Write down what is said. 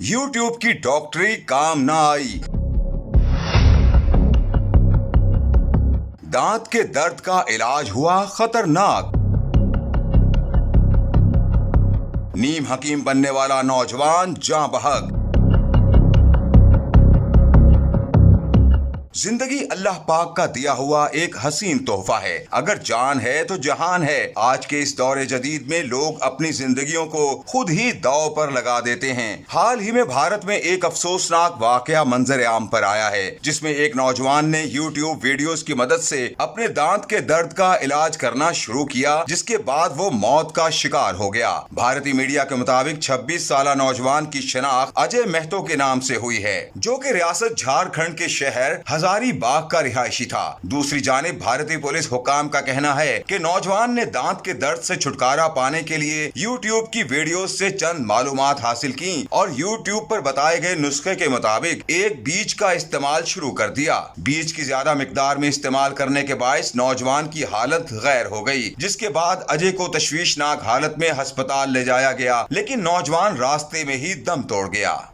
YouTube की डॉक्टरी काम न आई। दांत के दर्द का इलाज हुआ खतरनाक। नीम हकीम बनने वाला नौजवान जाँ बहक। जिंदगी अल्लाह पाक का दिया हुआ एक हसीन तोहफा है। अगर जान है तो जहान है। आज के इस दौरे जदीद में लोग अपनी जिंदगियों को खुद ही दांव पर लगा देते हैं। हाल ही में भारत में एक अफसोसनाक वाकया मंजर आम पर आया है, जिसमें एक नौजवान ने यूट्यूब वीडियोस की मदद से अपने दांत के दर्द का इलाज करना शुरू किया, जिसके बाद वो मौत का शिकार हो गया। भारतीय मीडिया के मुताबिक 26 साल नौजवान की शनाख्त अजय महतो के नाम से हुई है, जो कि रियासत झारखंड के शहर हजारीबाग का रिहायशी था। दूसरी जानिब भारतीय पुलिस हुकाम का कहना है कि नौजवान ने दांत के दर्द से छुटकारा पाने के लिए यूट्यूब की वीडियोस से चंद मालूमात हासिल की और यूट्यूब पर बताए गए नुस्खे के मुताबिक एक बीज का इस्तेमाल शुरू कर दिया। बीज की ज्यादा मिकदार में इस्तेमाल करने के बायस नौजवान की हालत गैर हो गई, जिसके बाद अजय को तशवीशनाक हालत में अस्पताल ले जाया गया, लेकिन नौजवान रास्ते में ही दम तोड़ गया।